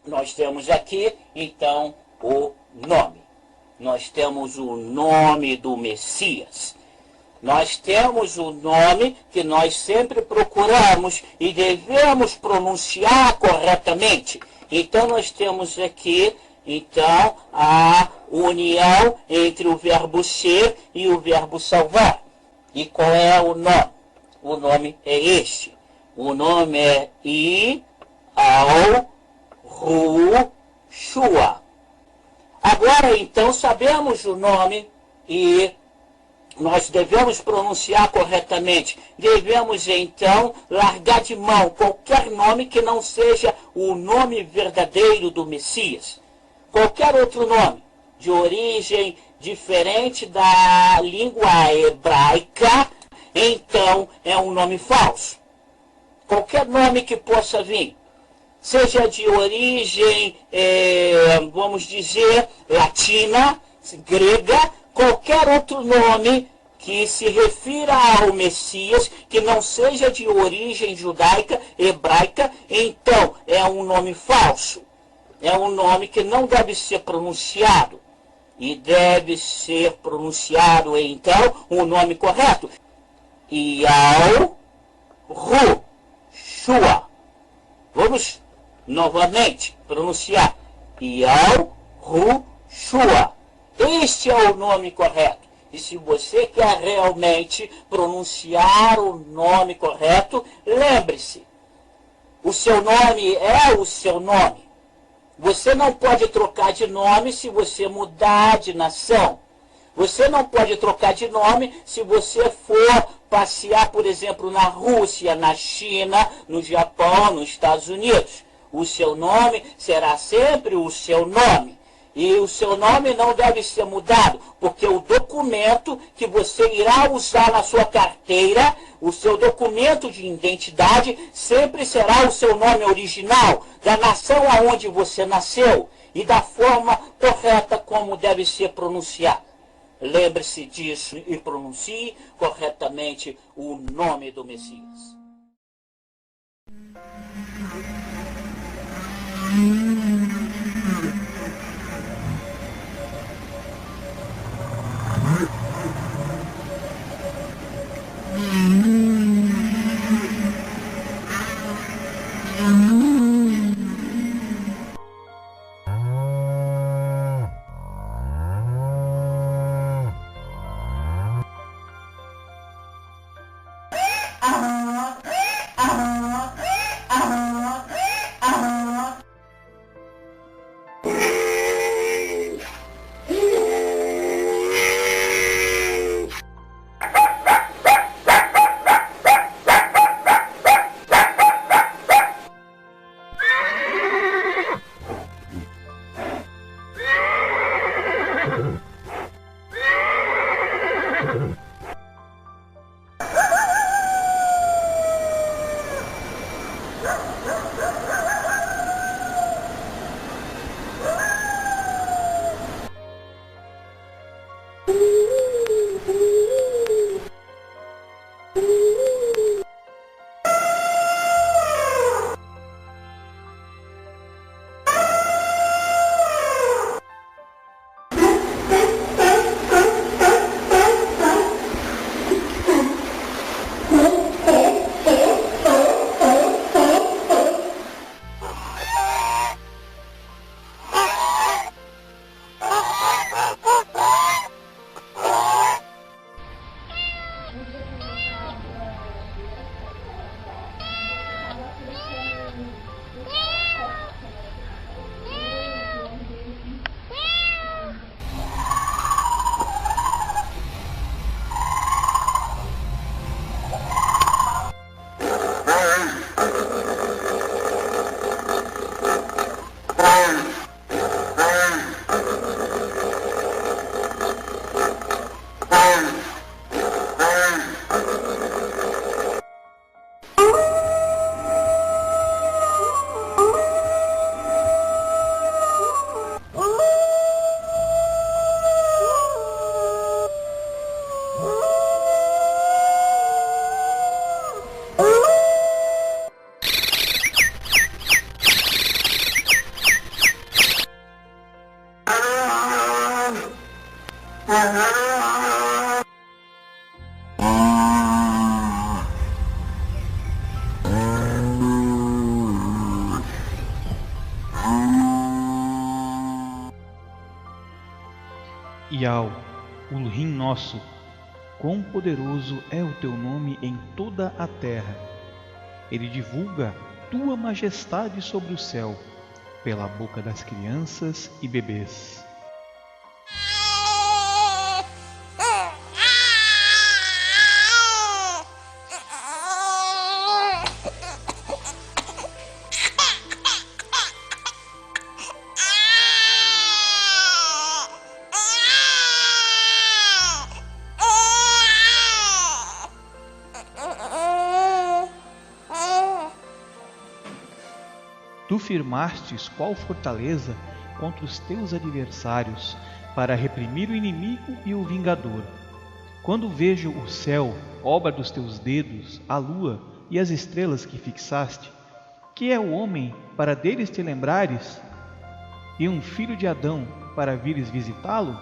Nós temos aqui, então, o nome. Nós temos o nome do Messias. Nós temos o nome que nós sempre procuramos e devemos pronunciar corretamente. Então, nós temos aqui, então, a união entre o verbo ser e o verbo salvar. E qual é o nome? O nome é este. O nome é Yahushua. Agora, então, sabemos o nome e nós devemos pronunciar corretamente. Devemos, então, largar de mão qualquer nome que não seja o nome verdadeiro do Messias. Qualquer outro nome de origem diferente da língua hebraica, então, é um nome falso. Qualquer nome que possa vir, seja de origem, vamos dizer, latina, grega, qualquer outro nome que se refira ao Messias, que não seja de origem judaica, hebraica, então é um nome falso. É um nome que não deve ser pronunciado. E deve ser pronunciado, então, o nome correto. Yahushua. Vamos novamente pronunciar. Yahushua. Este é o nome correto. E se você quer realmente pronunciar o nome correto, lembre-se, o seu nome é o seu nome. Você não pode trocar de nome se você mudar de nação. Você não pode trocar de nome se você for passear, por exemplo, na Rússia, na China, no Japão, nos Estados Unidos. O seu nome será sempre o seu nome. E o seu nome não deve ser mudado, porque o documento que você irá usar na sua carteira, o seu documento de identidade, sempre será o seu nome original, da nação aonde você nasceu e da forma correta como deve ser pronunciado. Lembre-se disso e pronuncie corretamente o nome do Messias. Iau, Ulrim nosso, quão poderoso é o teu nome em toda a terra. Ele divulga tua majestade sobre o céu, pela boca das crianças e bebês. Tu firmastes qual fortaleza contra os teus adversários, para reprimir o inimigo e o vingador. Quando vejo o céu, obra dos teus dedos, a lua e as estrelas que fixaste, que é o homem para deles te lembrares, e um filho de Adão para vires visitá-lo?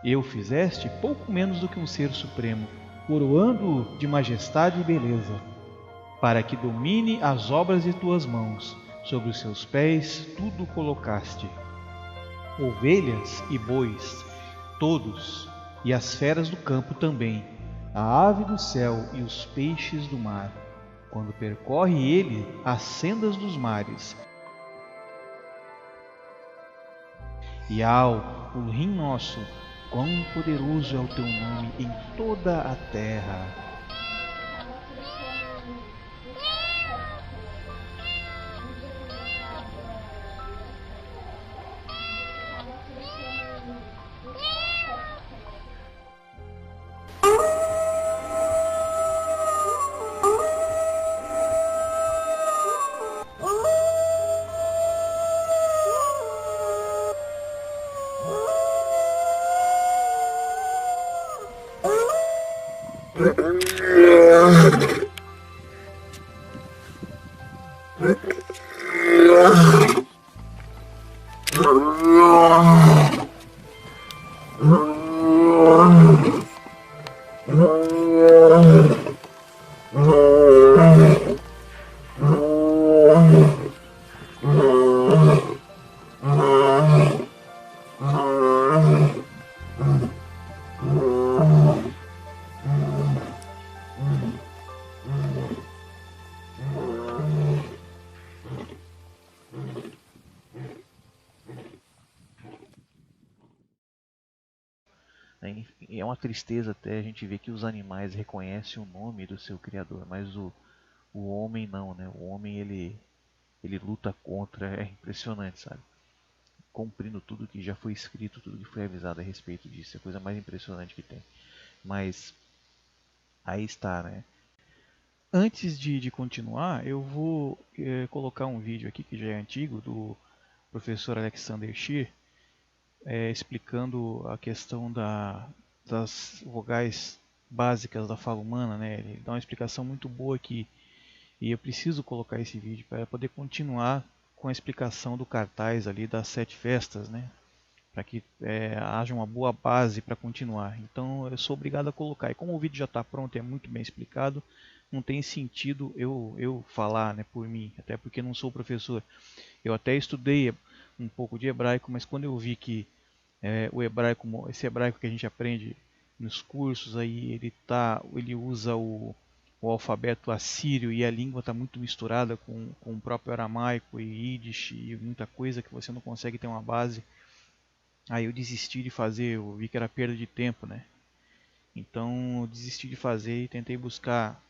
Eu fizeste pouco menos do que um ser supremo, coroando-o de majestade e beleza, para que domine as obras de tuas mãos, sobre os seus pés tudo colocaste. Ovelhas e bois, todos, e as feras do campo também, a ave do céu e os peixes do mar, quando percorre ele as sendas dos mares. Iau, Ulrim nosso, quão poderoso é o teu nome em toda a terra. É uma tristeza até a gente ver que os animais reconhecem o nome do seu criador, mas o homem não, né? O homem ele luta contra, é impressionante, sabe? Cumprindo tudo que já foi escrito, tudo que foi avisado a respeito disso, é a coisa mais impressionante que tem. Mas aí está, né? Antes de continuar, eu vou colocar um vídeo aqui que já é antigo, do professor Alexander Scheer, explicando a questão das vogais básicas da fala humana, né? Ele dá uma explicação muito boa aqui, e eu preciso colocar esse vídeo para poder continuar com a explicação do cartaz ali das 7 festas, né? Para que haja uma boa base para continuar. Então eu sou obrigado a colocar, e como o vídeo já está pronto e é muito bem explicado, não tem sentido eu falar, né, por mim, até porque não sou professor. Eu até estudei um pouco de hebraico, mas quando eu vi que o hebraico, esse hebraico que a gente aprende nos cursos, aí ele usa o alfabeto assírio, e a língua está muito misturada com o próprio aramaico e Yiddish e muita coisa que você não consegue ter uma base. Aí eu desisti de fazer, eu vi que era perda de tempo, né? Então eu desisti de fazer e tentei buscar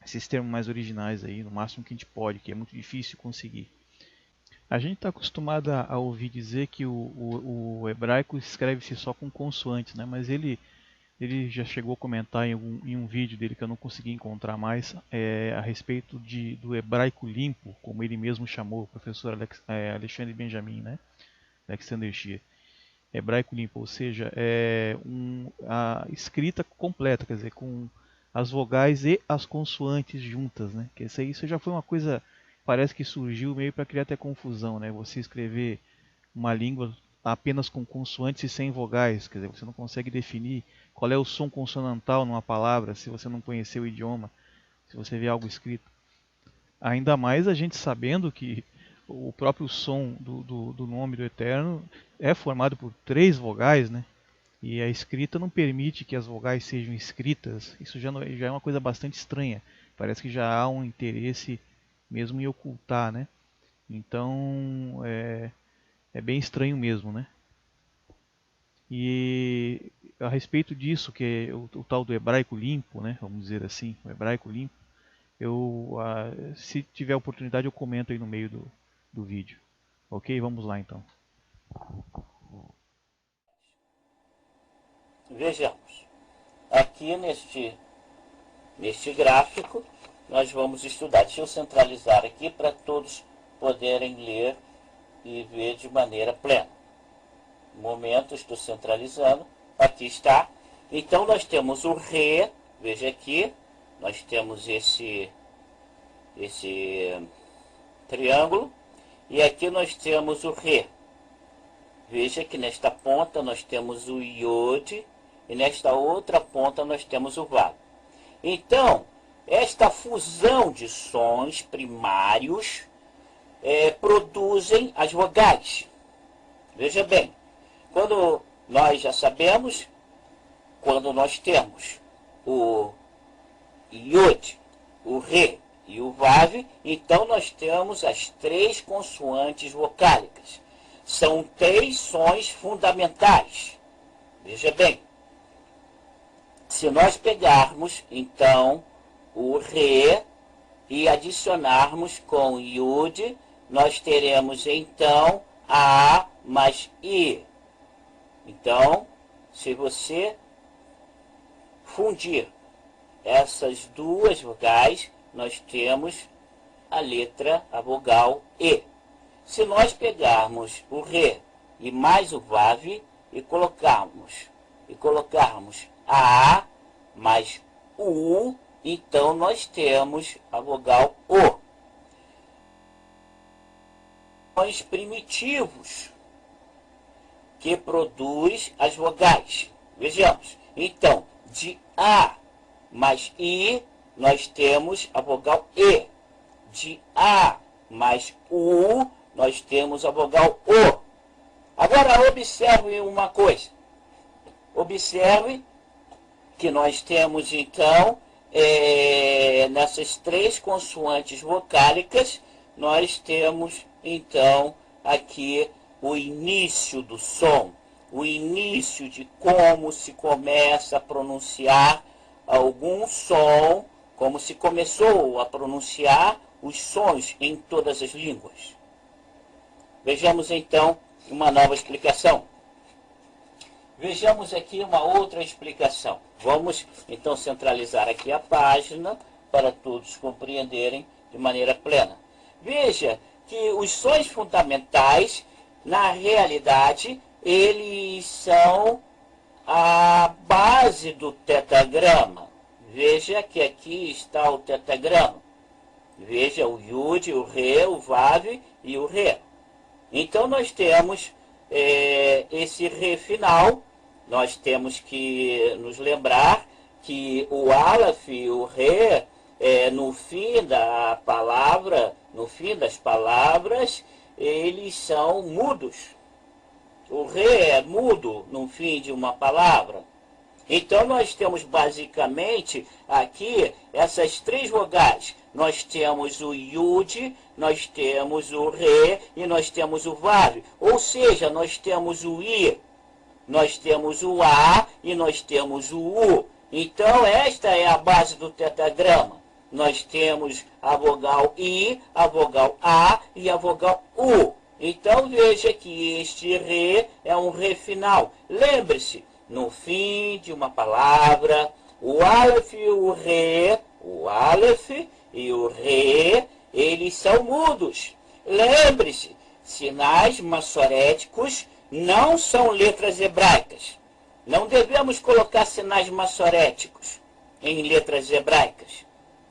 esses termos mais originais aí, no máximo que a gente pode, que é muito difícil conseguir. A gente está acostumado a ouvir dizer que o hebraico escreve-se só com consoantes, né? Mas ele já chegou a comentar em um vídeo dele que eu não consegui encontrar mais, a respeito do hebraico limpo, como ele mesmo chamou, o professor Alexandre Benjamin, né? Alexander Scheer. Hebraico limpo, ou seja, a escrita completa, quer dizer, com as vogais e as consoantes juntas, né? Que isso já foi uma coisa, parece que surgiu meio para criar até confusão, né? Você escrever uma língua apenas com consoantes e sem vogais, quer dizer, você não consegue definir qual é o som consonantal numa palavra se você não conhecer o idioma, se você vê algo escrito. Ainda mais a gente sabendo que o próprio som do nome do Eterno é formado por 3 vogais, né? E a escrita não permite que as vogais sejam escritas. Isso já é uma coisa bastante estranha. Parece que já há um interesse mesmo em ocultar, né? Então é bem estranho mesmo, né? E a respeito disso, que é o tal do hebraico limpo, né? Vamos dizer assim, o hebraico limpo. Se tiver oportunidade, eu comento aí no meio do vídeo. Ok? Vamos lá então. Vejamos. Aqui neste gráfico, nós vamos estudar. Deixa eu centralizar aqui para todos poderem ler e ver de maneira plena. No momento, estou centralizando. Aqui está. Então, nós temos o Re. Veja aqui. Nós temos esse triângulo. E aqui nós temos o Re. Veja que nesta ponta nós temos o Iod. E nesta outra ponta nós temos o Vav. Então, esta fusão de sons primários produzem as vogais. Veja bem, quando nós já sabemos, quando nós temos o Iod, o Re e o Vav, então nós temos as 3 consoantes vocálicas. São 3 sons fundamentais. Veja bem, se nós pegarmos, então, o Re e adicionarmos com Yud, nós teremos, então, A mais I. Então, se você fundir essas 2 vogais, nós temos a vogal E. Se nós pegarmos o Re e mais o Vav e colocarmos A mais U, então nós temos a vogal O. Sons primitivos que produz as vogais. Vejamos. Então, de A mais I, nós temos a vogal E. De A mais U, nós temos a vogal O. Agora, observe uma coisa. Observe que nós temos, então, nessas 3 consoantes vocálicas, nós temos, então, aqui o início do som, o início de como se começa a pronunciar algum som, como se começou a pronunciar os sons em todas as línguas. Vejamos, então, uma nova explicação. Vejamos aqui uma outra explicação. Vamos, então, centralizar aqui a página para todos compreenderem de maneira plena. Veja que os sons fundamentais, na realidade, eles são a base do tetagrama. Veja que aqui está o tetagrama. Veja o Yud, o Re, o Vav e o Re. Então, nós temos esse Re final. Nós temos que nos lembrar que o Aleph e o Re, no fim da palavra, no fim das palavras, eles são mudos. O Re é mudo no fim de uma palavra. Então, nós temos basicamente aqui essas 3 vogais. Nós temos o Yud, nós temos o Re e nós temos o Vav. Ou seja, nós temos o I, nós temos o A e nós temos o U. Então, esta é a base do tetagrama. Nós temos a vogal I, a vogal A e a vogal U. Então, veja que este Re é um Re final. Lembre-se, no fim de uma palavra, o Aleph e o Aleph e o Re, eles são mudos. Lembre-se, sinais massoréticos não são letras hebraicas. Não devemos colocar sinais massoréticos em letras hebraicas.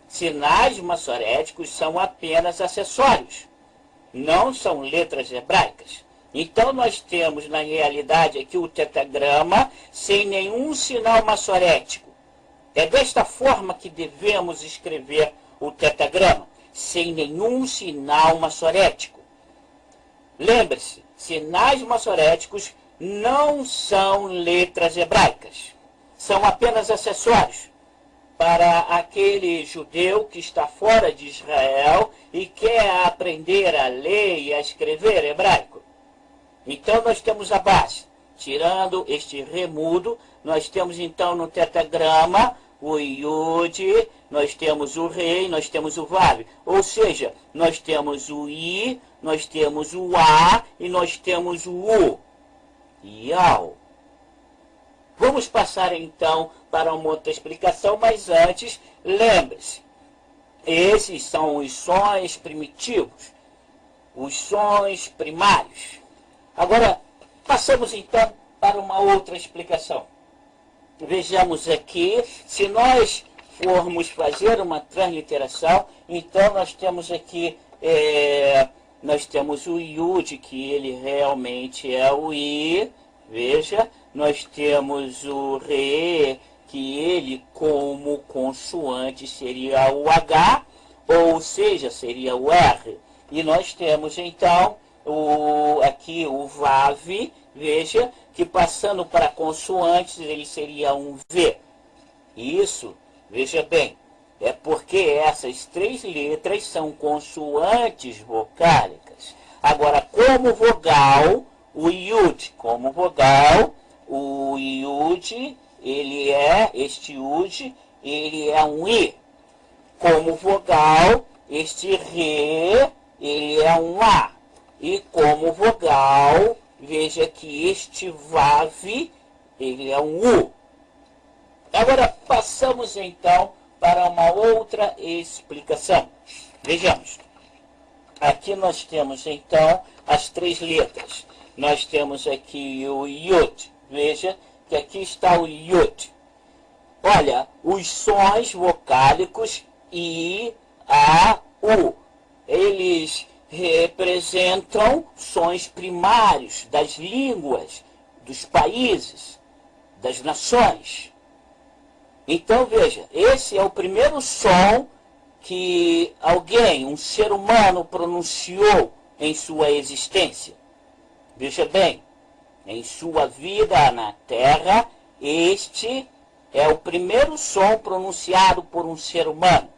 Sinais massoréticos são apenas acessórios, não são letras hebraicas. Então, nós temos, na realidade, aqui o tetagrama sem nenhum sinal massorético. É desta forma que devemos escrever o tetagrama, sem nenhum sinal massorético. Lembre-se, sinais maçoréticos não são letras hebraicas. São apenas acessórios para aquele judeu que está fora de Israel e quer aprender a ler e a escrever hebraico. Então nós temos a base. Tirando este remudo, nós temos então no tetragrama o Yud, nós temos o Rei, nós temos o Vav. Ou seja, nós temos o I, nós temos o A e nós temos o U. Yau. Vamos passar então para uma outra explicação, mas antes, lembre-se, esses são os sons primitivos, os sons primários. Agora, passamos então para uma outra explicação. Vejamos aqui, se nós formos fazer uma transliteração, então nós temos aqui, nós temos o Yud, que ele realmente é o I, veja, nós temos o Re, que ele como consoante seria o H, ou seja, seria o R. E nós temos então aqui o Vav, veja, que passando para consoantes ele seria um V. Isso, veja bem, é porque essas três letras são consoantes vocálicas. Agora, como vogal, o Yud, como vogal, o Yud, este Yud, ele é um I. Como vogal, este Re, ele é um A. E como vogal, veja que este Vav, ele é um U. Agora, passamos então para uma outra explicação. Vejamos. Aqui nós temos então as três letras. Nós temos aqui o Yud. Veja que aqui está o Yud. Olha, os sons vocálicos I, A, U. Eles representam sons primários das línguas, dos países, das nações. Então, veja, esse é o primeiro som que alguém, um ser humano, pronunciou em sua existência. Veja bem, em sua vida na Terra, este é o primeiro som pronunciado por um ser humano.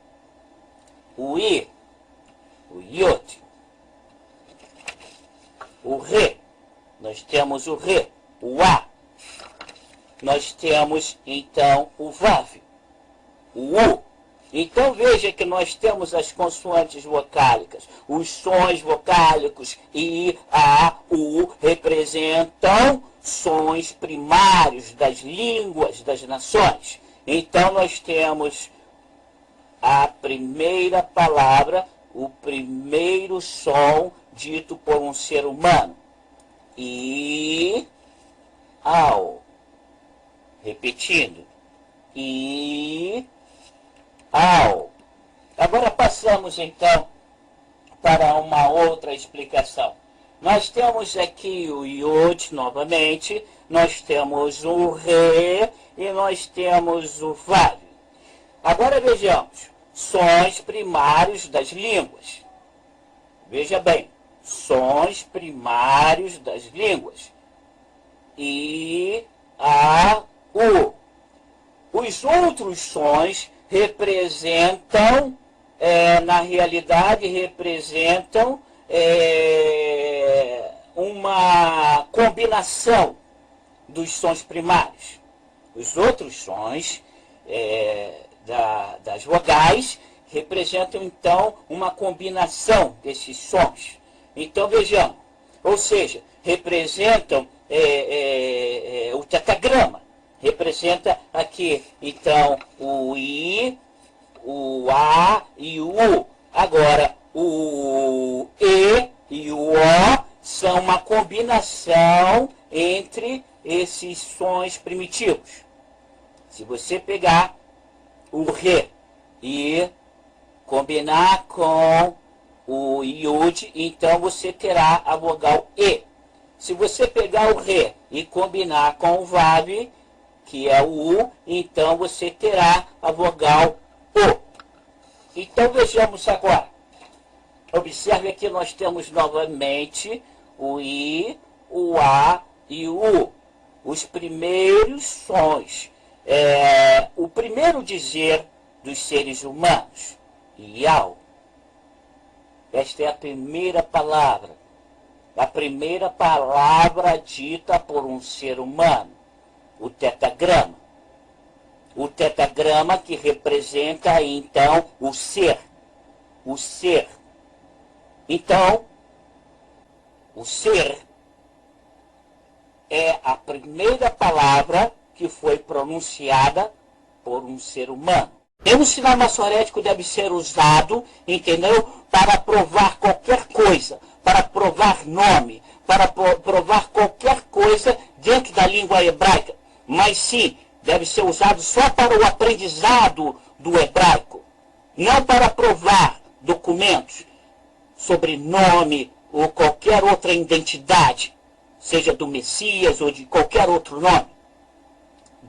O I, o Yod, o Re, nós temos o Re, o A, nós temos então o Vav, o U. Então veja que nós temos as consoantes vocálicas, os sons vocálicos I, A, U representam sons primários das línguas das nações. Então nós temos a primeira palavra, o primeiro som dito por um ser humano. I, ao. Repetindo. I, ao. Agora passamos então para uma outra explicação. Nós temos aqui o Yod novamente, nós temos o Re e nós temos o Vav. Agora vejamos, sons primários das línguas. Veja bem, sons primários das línguas. I, A, U. Os outros sons representam, na realidade, representam uma combinação dos sons primários. Os outros sons das vogais representam, então, uma combinação desses sons. Então, vejamos, ou seja, representam o tetragrama. Representa aqui, então, o I, o A e o U. Agora, o E e o O são uma combinação entre esses sons primitivos. Se você pegar o Re e combinar com o Yud, então você terá a vogal E. Se você pegar o Re e combinar com o Vav, que é o U, então você terá a vogal O. Então vejamos agora. Observe que nós temos novamente o I, o A e o U. Os primeiros sons. O primeiro dizer dos seres humanos. Iau. Esta é a primeira palavra. A primeira palavra dita por um ser humano. O tetagrama. O tetagrama que representa, então, o ser. O ser. Então, o ser é a primeira palavra que foi pronunciada por um ser humano. E o sinal maçorético deve ser usado, entendeu? Para provar qualquer coisa, para provar nome, para provar qualquer coisa dentro da língua hebraica. Mas sim, deve ser usado só para o aprendizado do hebraico, não para provar documentos sobre nome ou qualquer outra identidade, seja do Messias ou de qualquer outro nome.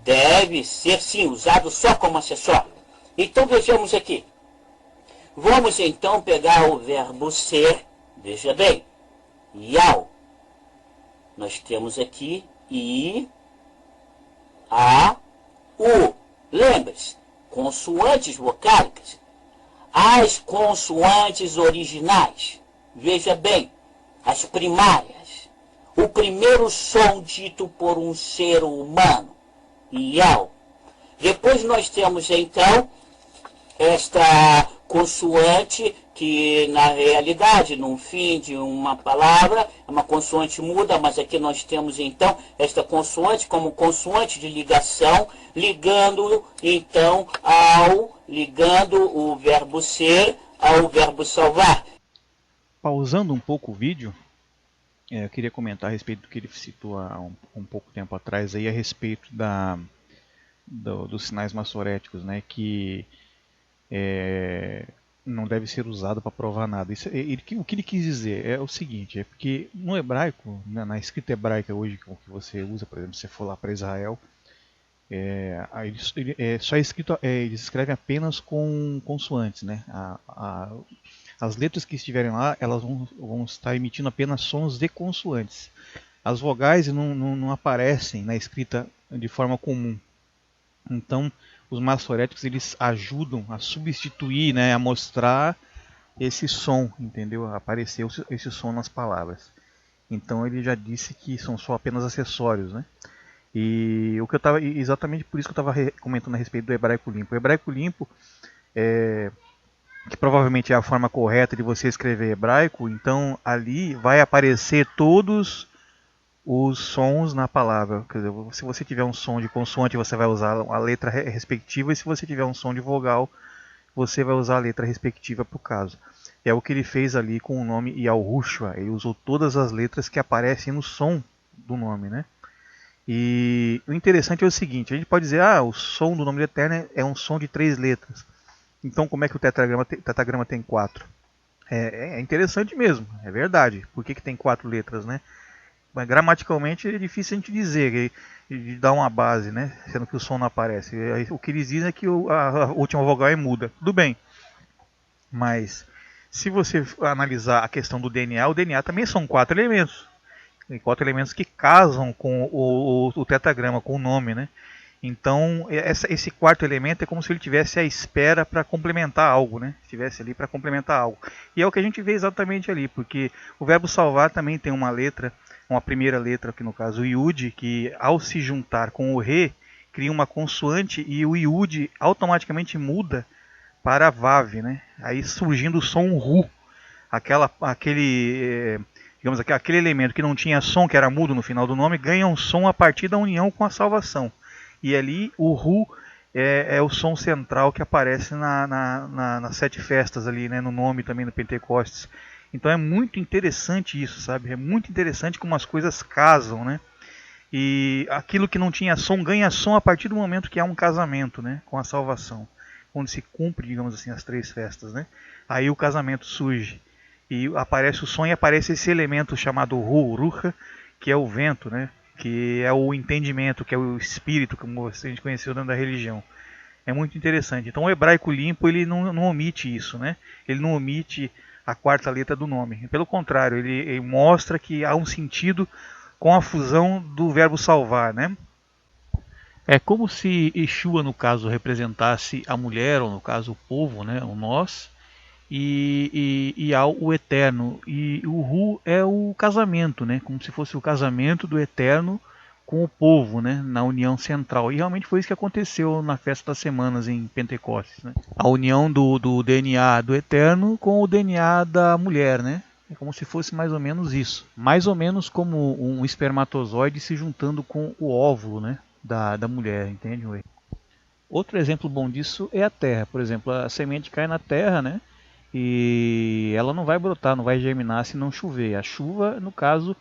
Deve ser, sim, usado só como acessório. Então vejamos aqui. Vamos então pegar o verbo ser, veja bem, iau. Nós temos aqui I, A, U. Lembre-se, consoantes vocálicas. As consoantes originais, veja bem, as primárias. O primeiro som dito por um ser humano, iau. Depois nós temos então esta consoante que na realidade, no fim de uma palavra, é uma consoante muda, mas aqui nós temos então esta consoante como consoante de ligação, ligando então ligando o verbo ser ao verbo salvar. Pausando um pouco o vídeo, eu queria comentar a respeito do que ele citou há um pouco tempo atrás aí, a respeito dos sinais maçoréticos, né, que não deve ser usado para provar nada. O que ele quis dizer é o seguinte, é porque no hebraico, na escrita hebraica hoje que você usa, por exemplo, se você for lá para Israel, só é escrito, eles escrevem apenas com consoantes, né? As letras que estiverem lá, elas vão estar emitindo apenas sons de consoantes. As vogais não aparecem na escrita de forma comum. Então, os maçoréticos eles ajudam a substituir, né, a mostrar esse som, entendeu? Apareceu esse som nas palavras. Então, ele já disse que são só apenas acessórios, né? E exatamente por isso que eu estava comentando a respeito do hebraico limpo. O hebraico limpo, que provavelmente é a forma correta de você escrever hebraico, então ali vai aparecer todos os sons na palavra. Quer dizer, se você tiver um som de consoante, você vai usar a letra respectiva, e se você tiver um som de vogal, você vai usar a letra respectiva para o caso. É o que ele fez ali com o nome Yahushua. Ele usou todas as letras que aparecem no som do nome, né? E o interessante é o seguinte, a gente pode dizer, o som do nome do Eterno é um som de 3 letras. Então como é que o tetagrama tem 4? É interessante mesmo, é verdade. Por que tem 4 letras, né? Mas gramaticalmente é difícil a gente dizer, de dar uma base, né? Sendo que o som não aparece. O que eles dizem é que a última vogal é muda. Tudo bem. Mas se você analisar a questão do DNA, o DNA também são 4 elementos. 4 elementos que casam com o tetagrama, com o nome, né? Então esse quarto elemento é como se ele estivesse à espera para complementar algo, né? Estivesse ali para complementar algo. E é o que a gente vê exatamente ali, porque o verbo salvar também tem uma letra, uma primeira letra, que no caso o Yud, que ao se juntar com o Re, cria uma consoante e o Yud automaticamente muda para Vav, né? Aí surgindo o som Ru, aquele elemento que não tinha som, que era mudo no final do nome, ganha um som a partir da união com a salvação. E ali o Ru é o som central que aparece nas 7 festas ali, né? No nome também do Pentecostes. Então é muito interessante isso, sabe? É muito interessante como as coisas casam, né? E aquilo que não tinha som ganha som a partir do momento que há um casamento, né? Com a salvação. Quando se cumpre, digamos assim, as 3 festas, né? Aí o casamento surge. E aparece o som e aparece esse elemento chamado Ruha, que é o vento, né? Que é o entendimento, que é o espírito, como a gente conheceu dentro da religião. É muito interessante. Então o hebraico limpo ele não omite isso, né? Ele não omite a quarta letra do nome. Pelo contrário, ele mostra que há um sentido com a fusão do verbo salvar, né? É como se Yeshua, no caso, representasse a mulher, ou no caso o povo, né, o nós, e o eterno. E o Ru é o casamento, né, como se fosse o casamento do eterno com o povo, né, na união central. E realmente foi isso que aconteceu na Festa das Semanas em Pentecostes, né? A união do DNA do eterno com o DNA da mulher, né? É como se fosse mais ou menos isso. Mais ou menos como um espermatozoide se juntando com o óvulo, né, da mulher, entende? Outro exemplo bom disso é a terra. Por exemplo, a semente cai na terra, né? E ela não vai brotar, não vai germinar se não chover. A chuva, no caso,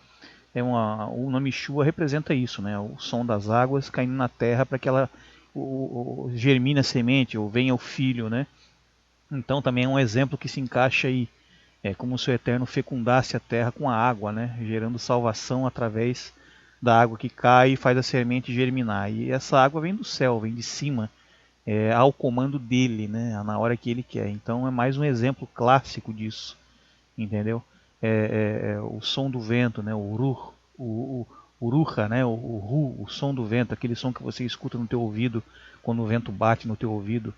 o nome chuva representa isso, né? O som das águas caindo na terra para que ela germine a semente ou venha o filho, né? Então também é um exemplo que se encaixa aí. É como se o Eterno fecundasse a terra com a água, né? Gerando salvação através da água que cai e faz a semente germinar. E essa água vem do céu, vem de cima, ao comando dele, né? Na hora que ele quer. Então é mais um exemplo clássico disso, entendeu? O som do vento, né? O ruh, o ruha, né? O som do vento, aquele som que você escuta no teu ouvido quando o vento bate no teu ouvido,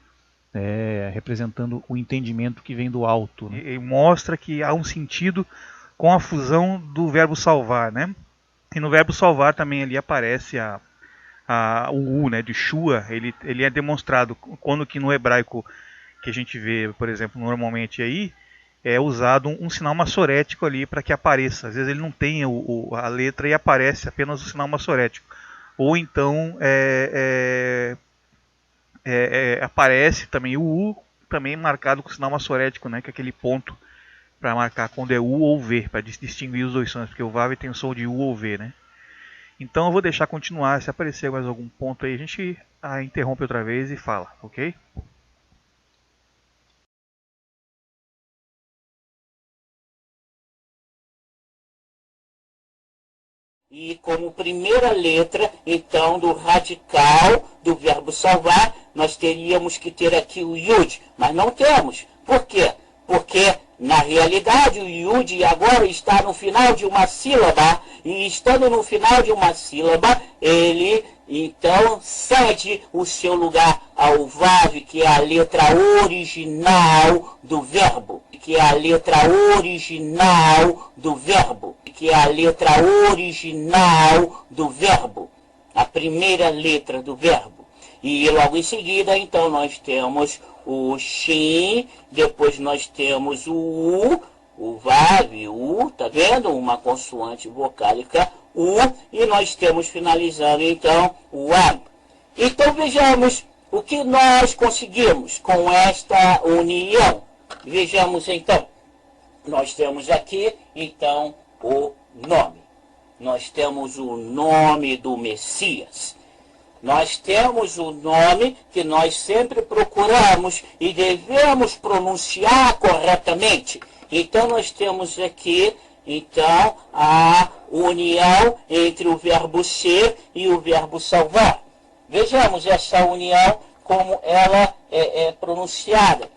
representando o entendimento que vem do alto, né? E mostra que há um sentido com a fusão do verbo salvar, né? E no verbo salvar também ali aparece o U, né, de Shua. Ele é demonstrado quando que no hebraico que a gente vê, por exemplo, normalmente aí, é usado um sinal massorético ali para que apareça. Às vezes ele não tem a letra e aparece apenas o sinal massorético. Ou então aparece também o U, também marcado com o sinal massorético, né, que é aquele ponto para marcar quando é U ou V, para distinguir os dois sons, porque o Vav tem o som de U ou V, né? Então eu vou deixar continuar, se aparecer mais algum ponto aí, a gente interrompe outra vez e fala, ok? E como primeira letra, então, do radical do verbo salvar, nós teríamos que ter aqui o Yud, mas não temos. Por quê? Porque, na realidade, o Yud agora está no final de uma sílaba, e estando no final de uma sílaba, ele, então, cede o seu lugar ao Vav, que é a letra original do verbo, que é a letra original do verbo, que é a letra original do verbo, a primeira letra do verbo. E logo em seguida, então, nós temos o Shin, depois nós temos o Vav, o, tá vendo? Uma consoante vocálica, U, e nós temos finalizando, então, o A. Então, vejamos o que nós conseguimos com esta união. Vejamos, então, nós temos aqui, então, o nome. Nós temos o nome do Messias. Nós temos o nome que nós sempre procuramos e devemos pronunciar corretamente. Então, nós temos aqui, então, a união entre o verbo ser e o verbo salvar. Vejamos essa união, como ela é pronunciada,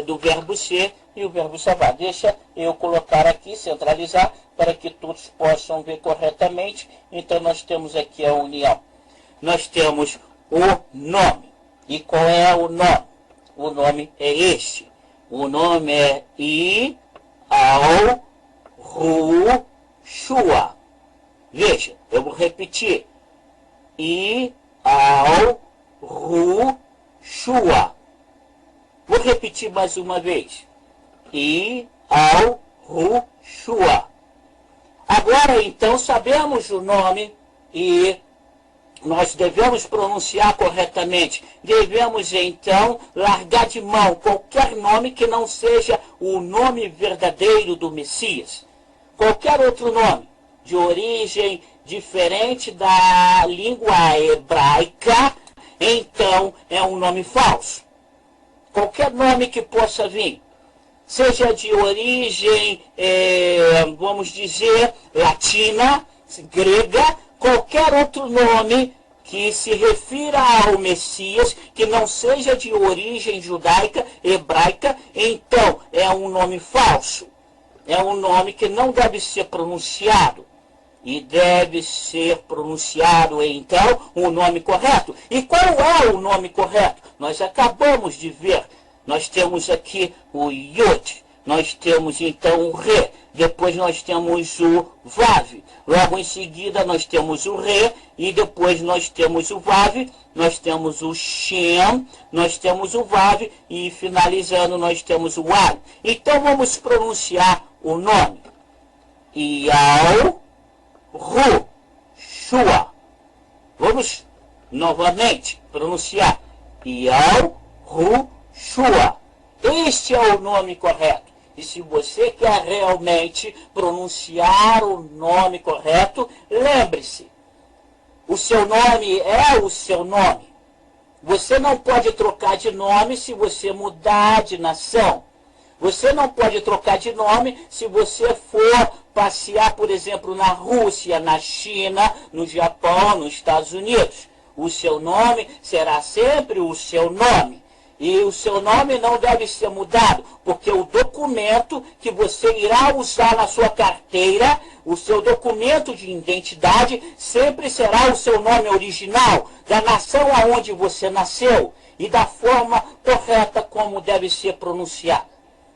do verbo ser e o verbo salvar. Deixa eu colocar aqui, centralizar, para que todos possam ver corretamente. Então, nós temos aqui a união. Nós temos o nome. E qual é o nome? O nome é este. O nome é Yahushua. Veja, eu vou repetir. Yahushua. Vou repetir mais uma vez. Yahushua. Agora, então, sabemos o nome e nós devemos pronunciar corretamente. Devemos, então, largar de mão qualquer nome que não seja o nome verdadeiro do Messias. Qualquer outro nome de origem diferente da língua hebraica, então é um nome falso. Qualquer nome que possa vir, seja de origem, vamos dizer, latina, grega, qualquer outro nome que se refira ao Messias, que não seja de origem judaica, hebraica, então é um nome falso. É um nome que não deve ser pronunciado. E deve ser pronunciado, então, o nome correto. E qual é o nome correto? Nós acabamos de ver. Nós temos aqui o Yod. Nós temos, então, o Re. Depois nós temos o Vav. Logo em seguida nós temos o Re. E depois nós temos o Vav. Nós temos o Shem. Nós temos o Vav. E finalizando nós temos o Al. Então vamos pronunciar o nome. Yal. Ru, Shua. Vamos novamente pronunciar. Yal, Ru, Shua. Este é o nome correto. E se você quer realmente pronunciar o nome correto, lembre-se, o seu nome é o seu nome. Você não pode trocar de nome se você mudar de nação. Você não pode trocar de nome se você for passear, por exemplo, na Rússia, na China, no Japão, nos Estados Unidos. O seu nome será sempre o seu nome. E o seu nome não deve ser mudado, porque o documento que você irá usar na sua carteira, o seu documento de identidade, sempre será o seu nome original, da nação aonde você nasceu e da forma correta como deve ser pronunciado.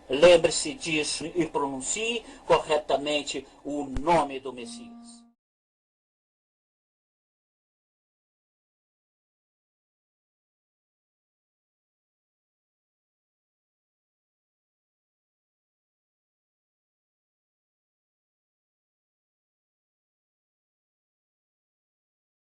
Lembre-se disso e pronuncie corretamente o nome do Messias.